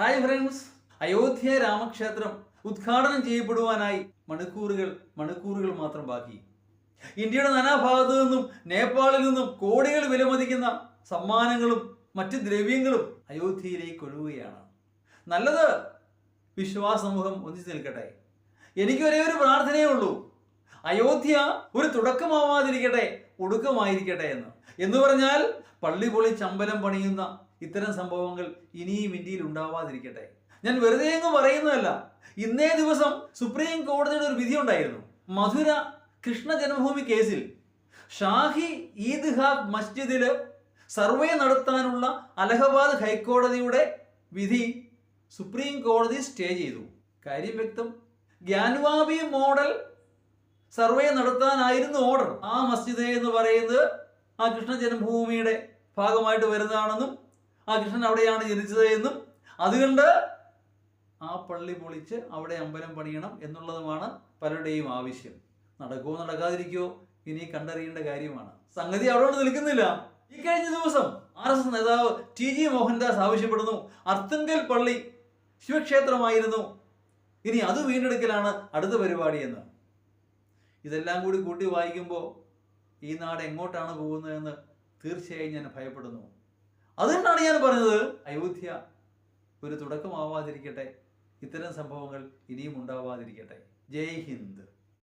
Hi friends, Ayodhya രാമക്ഷേത്രം ഉദ്ഘാടനം ചെയ്യപ്പെടുവാനായി മണിക്കൂറുകൾ മാത്രം ബാക്കി. ഇന്ത്യയുടെ നാനാഭാഗത്തു നിന്നും നേപ്പാളിൽ നിന്നും കോടികൾ വിലമതിക്കുന്ന സമ്മാനങ്ങളും മറ്റ് ദ്രവ്യങ്ങളും അയോധ്യയിലേക്ക് ഒഴുകുകയാണ്. നല്ലത്, വിശ്വാസമൂഹം ഒന്നിച്ചു നിൽക്കട്ടെ. എനിക്ക് ഒരേ ഒരു പ്രാർത്ഥനയേ ഉള്ളൂ, അയോധ്യ ഒരു തുടക്കമാവാതിരിക്കട്ടെ, ഒടുക്കമായിരിക്കട്ടെ എന്ന് പറഞ്ഞാൽ പള്ളി പൊളിച്ച് അമ്പലം പണിയുന്ന ഇത്തരം സംഭവങ്ങൾ ഇനിയും ഇന്ത്യയിൽ ഉണ്ടാവാതിരിക്കട്ടെ. ഞാൻ വെറുതെ അങ്ങ് പറയുന്നതല്ല. ഇന്നേ ദിവസം സുപ്രീം കോടതിയുടെ ഒരു വിധി ഉണ്ടായിരുന്നു. മധുര കൃഷ്ണ ജന്മഭൂമി കേസിൽ ഷാഹി ഈദ്ഗാഹ് മസ്ജിദില് സർവേ നടത്താനുള്ള അലഹബാദ് ഹൈക്കോടതിയുടെ വിധി സുപ്രീം കോടതി സ്റ്റേ ചെയ്തു. കാര്യം വ്യക്തം. ഗ്യാൻവാബി മോഡൽ സർവേ നടത്താനായിരുന്നു ഓർഡർ. ആ മസ്ജിദ് എന്ന് പറയുന്നത് ആ കൃഷ്ണ ജന്മഭൂമിയുടെ ഭാഗമായിട്ട് വരുന്നതാണെന്നും ആ കൃഷ്ണൻ അവിടെയാണ് ജനിച്ചത് എന്നും അതുകൊണ്ട് ആ പള്ളി പൊളിച്ച് അവിടെ അമ്പലം പണിയണം എന്നുള്ളതുമാണ് പലരുടെയും ആവശ്യം. നടക്കുമോ നടക്കാതിരിക്കുമോ ഇനി കണ്ടറിയേണ്ട കാര്യമാണ്. സംഗതി അവിടെ നിൽക്കുന്നില്ല. ഈ കഴിഞ്ഞ ദിവസം RSS നേതാവ് TG മോഹൻദാസ് ആവശ്യപ്പെടുന്നു, അർത്തുങ്കൽ പള്ളി ശിവക്ഷേത്രമായിരുന്നു, ഇനി അത് വീണ്ടെടുക്കലാണ് അടുത്ത പരിപാടി എന്ന്. ഇതെല്ലാം കൂടി കൂട്ടി വായിക്കുമ്പോൾ ഈ നാട് എങ്ങോട്ടാണ് പോകുന്നതെന്ന് തീർച്ചയായും ഞാൻ ഭയപ്പെടുന്നു. അതുകൊണ്ടാണ് ഞാൻ പറഞ്ഞത്, അയോധ്യ ഒരു തുടക്കമാവാതിരിക്കട്ടെ, ഇത്തരം സംഭവങ്ങൾ ഇനിയും ഉണ്ടാവാതിരിക്കട്ടെ. ജയ് ഹിന്ദ്.